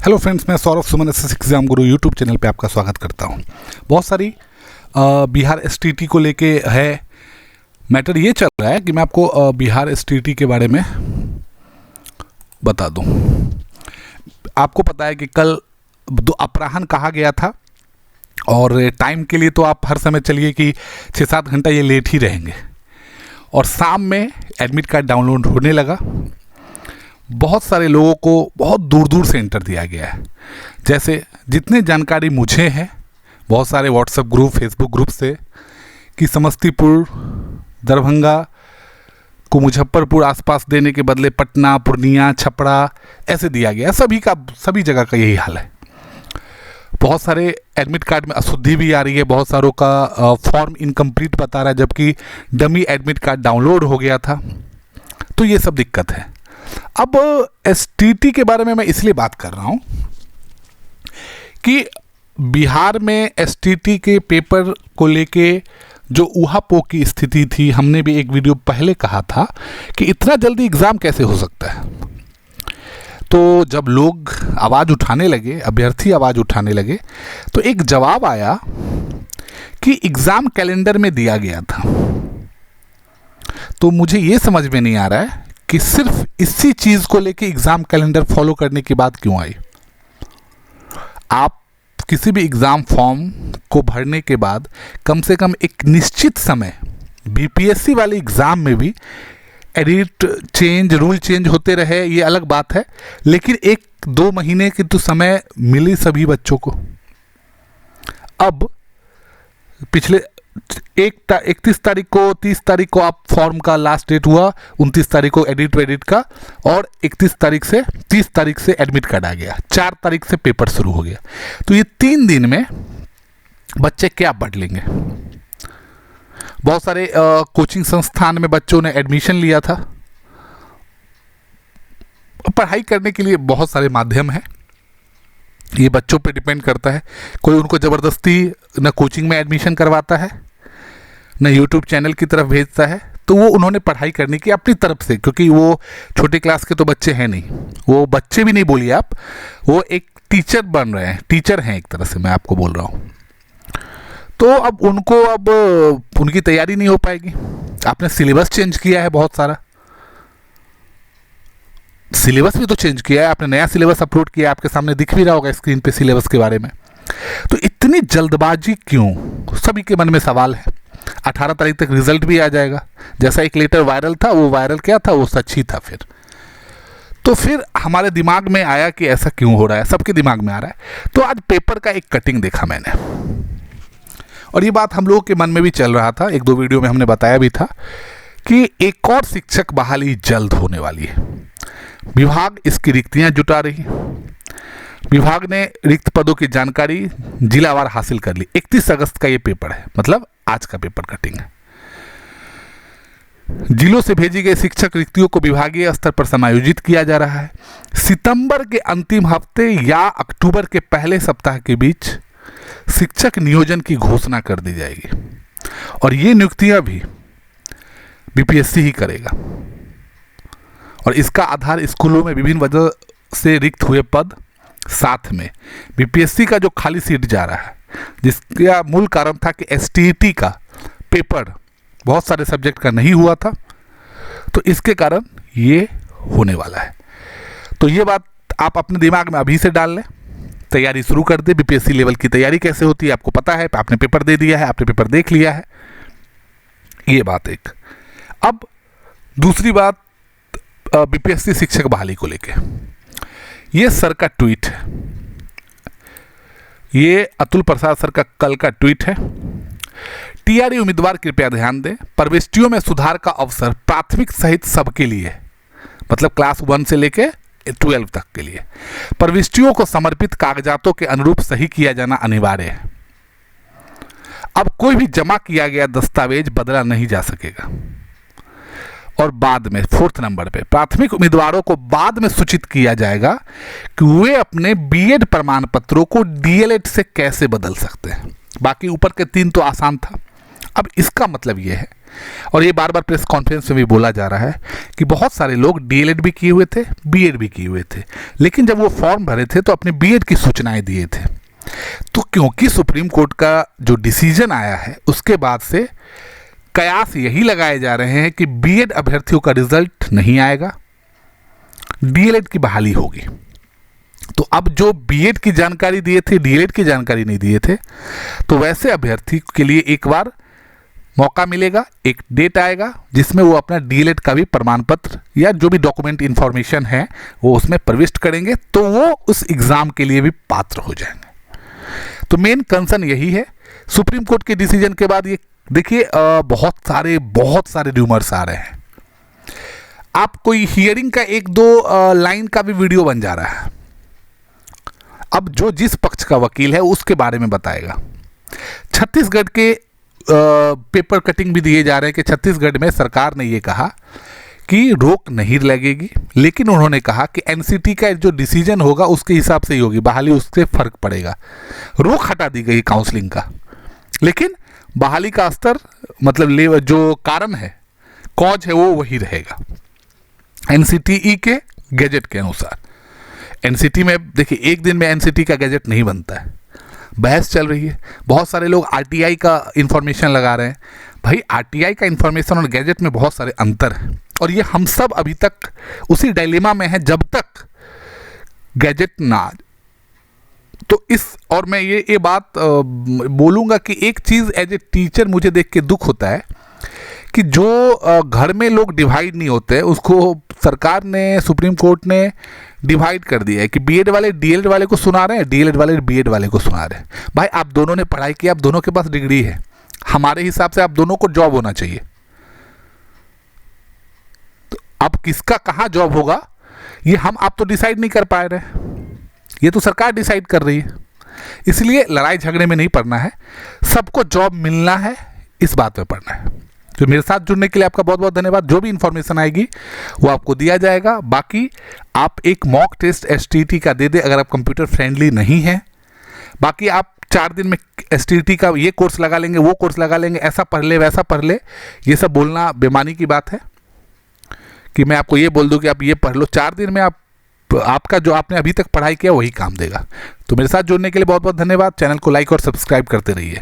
Hello friends, मैं Saurabh Suman SSC exam गुरु YouTube channel पे आपका स्वागत करता हूं। बहुत सारी बिहार एसटीटी को लेके है मैटर। ये चल रहा है कि मैं आपको बिहार एसटीटी के बारे में बता दूं। आपको पता है कि कल अपराह्न कहा गया था और टाइम के लिए तो आप हर समय चलिए कि 6-7 घंटा ये लेट ही रहेंगे, और शाम में एडमिट कार्ड डाउनलोड होने लगा। बहुत सारे लोगों को बहुत दूर दूर से एंटर दिया गया है। जैसे जितने जानकारी मुझे है, बहुत सारे व्हाट्सएप ग्रुप, फेसबुक ग्रुप से, कि समस्तीपुर, दरभंगा को मुजफ्फरपुर आसपास देने के बदले पटना, पूर्णिया, छपरा ऐसे दिया गया। सभी जगह का यही हाल है। बहुत सारे एडमिट कार्ड में अशुद्धि भी आ रही है, बहुत सारों का फॉर्म इनकम्प्लीट बता रहा है, जबकि डमी एडमिट कार्ड डाउनलोड हो गया था। तो ये सब दिक्कत है। अब एसटीटी के बारे में मैं इसलिए बात कर रहा हूं कि बिहार में एसटीटी के पेपर को लेके जो ऊहापोह की स्थिति थी, हमने भी एक वीडियो पहले कहा था कि इतना जल्दी एग्ज़ाम कैसे हो सकता है। तो जब लोग आवाज़ उठाने लगे, अभ्यर्थी आवाज़ उठाने लगे, तो एक जवाब आया कि एग्ज़ाम कैलेंडर में दिया गया था। तो मुझे ये समझ में नहीं आ रहा है कि सिर्फ इसी चीज़ को लेके एग्ज़ाम कैलेंडर फॉलो करने की बात क्यों आई। आप किसी भी एग्ज़ाम फॉर्म को भरने के बाद कम से कम एक निश्चित समय, बीपीएससी वाले एग्ज़ाम में भी एडिट चेंज, रूल चेंज होते रहे, ये अलग बात है, लेकिन 1-2 महीने की तो समय मिली सभी बच्चों को। अब पिछले 31 तारीख को, 30 तारीख को आप फॉर्म का लास्ट डेट हुआ, 29 तारीख को एडिट का, और 31 तारीख से 30 तारीख से एडमिट कार्ड आ गया, 4 तारीख से पेपर शुरू हो गया। तो ये 3 दिन में बच्चे क्या पढ़ लेंगे। बहुत सारे कोचिंग संस्थान में बच्चों ने एडमिशन लिया था। पढ़ाई करने के लिए बहुत सारे माध्यम हैं, ये बच्चों पे डिपेंड करता है। कोई उनको ज़बरदस्ती न कोचिंग में एडमिशन करवाता है, न यूट्यूब चैनल की तरफ भेजता है। तो वो उन्होंने पढ़ाई करने की अपनी तरफ से, क्योंकि वो छोटे क्लास के तो बच्चे हैं नहीं, वो बच्चे भी नहीं बोलिए आप, वो एक टीचर बन रहे हैं, टीचर हैं एक तरह से, मैं आपको बोल रहा हूँ। तो अब उनकी तैयारी नहीं हो पाएगी। आपने सिलेबस चेंज किया है, बहुत सारा सिलेबस भी तो चेंज किया है आपने, नया सिलेबस अपलोड किया है, आपके सामने दिख भी रहा होगा स्क्रीन पे सिलेबस के बारे में। तो इतनी जल्दबाजी क्यों, सभी के मन में सवाल है। 18 तारीख तक रिजल्ट भी आ जाएगा। जैसा एक लेटर वायरल था, वो वायरल क्या था, वो सच ही था। फिर हमारे दिमाग में आया कि ऐसा क्यों हो रहा है, सबके दिमाग में आ रहा है। तो आज पेपर का एक कटिंग देखा मैंने, और ये बात हम लोगों के मन में भी चल रहा था, 1-2 वीडियो में हमने बताया भी था कि एक और शिक्षक बहाली जल्द होने वाली है। विभाग इसकी रिक्तियां जुटा रही। विभाग ने रिक्त पदों की जानकारी जिलावार हासिल कर ली। 31 अगस्त का ये पेपर है, मतलब आज का पेपर कटिंग है। जिलों से भेजी गई शिक्षक रिक्तियों को विभागीय स्तर पर समायोजित किया जा रहा है। सितंबर के अंतिम हफ्ते या अक्टूबर के पहले सप्ताह के बीच शिक्षक नियोजन की घोषणा कर दी जाएगी, और ये नियुक्तियां भी बीपीएससी ही करेगा। और इसका आधार स्कूलों में विभिन्न वजह से रिक्त हुए पद, साथ में बीपीएससी का जो खाली सीट जा रहा है, जिसका मूल कारण था कि एसटीटी का पेपर बहुत सारे सब्जेक्ट का नहीं हुआ था, तो इसके कारण ये होने वाला है। तो ये बात आप अपने दिमाग में अभी से डाल लें, तैयारी शुरू कर दे। बीपीएससी लेवल की तैयारी कैसे होती है आपको पता है, आपने पेपर दे दिया है, आपने पेपर देख लिया है। ये बात एक। अब दूसरी बात, बीपीएससी शिक्षक बहाली को लेके ये सर का ट्वीट है, ये अतुल प्रसाद सर का कल का ट्वीट है। टीआरई उम्मीदवार कृपया ध्यान दें, प्रविष्टियों में सुधार का अवसर प्राथमिक सहित सबके लिए, मतलब क्लास 1 से लेके 12 तक के लिए, प्रविष्टियों को समर्पित कागजातों के अनुरूप सही किया जाना अनिवार्य है। अब कोई भी जमा किया गया दस्तावेज बदला नहीं जा सकेगा। और बाद में 4th नंबर पे, प्राथमिक उम्मीदवारों को बाद में सूचित किया जाएगा कि वे अपने बीएड प्रमाण पत्रों को डीएलएड से कैसे बदल सकते हैं। बाकी ऊपर के 3 तो आसान था। अब इसका मतलब यह है और ये बार बार प्रेस कॉन्फ्रेंस में भी बोला जा रहा है कि बहुत सारे लोग डीएलएड भी किए हुए थे, बीएड भी किए हुए थे, लेकिन जब वो फॉर्म भरे थे तो अपने बीएड की सूचनाएं दिए थे। तो क्योंकि सुप्रीम कोर्ट का जो डिसीजन आया है उसके बाद से कयास यही लगाए जा रहे हैं कि बीएड अभ्यर्थियों का रिजल्ट नहीं आएगा, डीएलएड की बहाली होगी। तो अब जो बीएड की जानकारी दिए थे, डीएलएड की जानकारी नहीं दिए थे, तो वैसे अभ्यर्थी के लिए एक बार मौका मिलेगा, एक डेट आएगा जिसमें वो अपना डीएलएड का भी प्रमाण पत्र या जो भी डॉक्यूमेंट इंफॉर्मेशन है वो उसमें प्रविष्ट करेंगे, तो वो उस एग्ज़ाम के लिए भी पात्र हो जाएंगे। तो मेन कंसर्न यही है। सुप्रीम कोर्ट के डिसीजन के बाद ये देखिए बहुत सारे र्यूमर्स आ रहे हैं। आप कोई हियरिंग का 1-2 लाइन का भी वीडियो बन जा रहा है। अब जो जिस पक्ष का वकील है उसके बारे में बताएगा। छत्तीसगढ़ के पेपर कटिंग भी दिए जा रहे हैं कि छत्तीसगढ़ में सरकार ने ये कहा कि रोक नहीं लगेगी, लेकिन उन्होंने कहा कि एनसीटी का जो डिसीजन होगा उसके हिसाब से ही होगी, बहाली उससे फर्क पड़ेगा। रोक हटा दी गई काउंसलिंग का, लेकिन बहाली का स्तर मतलब जो कारण है, कॉज है, वो वही रहेगा एनसीटीई के गैजेट के अनुसार। एनसीटी में देखिए एक दिन में एनसीटी का गैजेट नहीं बनता है, बहस चल रही है। बहुत सारे लोग आरटीआई का इंफॉर्मेशन लगा रहे हैं। भाई आरटीआई का इंफॉर्मेशन और गैजेट में बहुत सारे अंतर हैं, और ये हम सब अभी तक उसी डायलेमा में हैं जब तक गैजेट ना। तो इस और मैं ये बात बोलूँगा कि एक चीज़ एज ए टीचर मुझे देख के दुख होता है कि जो घर में लोग डिवाइड नहीं होते, उसको सरकार ने, सुप्रीम कोर्ट ने डिवाइड कर दिया है कि बीएड वाले डीएलएड वाले को सुना रहे हैं, डीएलएड वाले बीएड वाले को सुना रहे हैं। भाई आप दोनों ने पढ़ाई की, आप दोनों के पास डिग्री है, हमारे हिसाब से आप दोनों को जॉब होना चाहिए। तो अब किसका कहाँ जॉब होगा ये आप तो डिसाइड नहीं कर पा रहे, ये तो सरकार डिसाइड कर रही है। इसलिए लड़ाई झगड़े में नहीं पड़ना है, सबको जॉब मिलना है, इस बात में पड़ना है। तो मेरे साथ जुड़ने के लिए आपका बहुत बहुत धन्यवाद। जो भी इंफॉर्मेशन आएगी वो आपको दिया जाएगा। बाकी आप एक मॉक टेस्ट एसटीटी का दे दें अगर आप कंप्यूटर फ्रेंडली नहीं हैं। बाकी आप 4 दिन में एसटीटी का ये कोर्स लगा लेंगे, वो कोर्स लगा लेंगे, ऐसा पढ़ ले वैसा पढ़ ले, ये सब बोलना बेमानी की बात है कि मैं आपको ये बोल दूं कि आप ये पढ़ लो। 4 दिन में आपका जो आपने अभी तक पढ़ाई किया वही काम देगा। तो मेरे साथ जुड़ने के लिए बहुत बहुत धन्यवाद। चैनल को लाइक और सब्सक्राइब करते रहिए।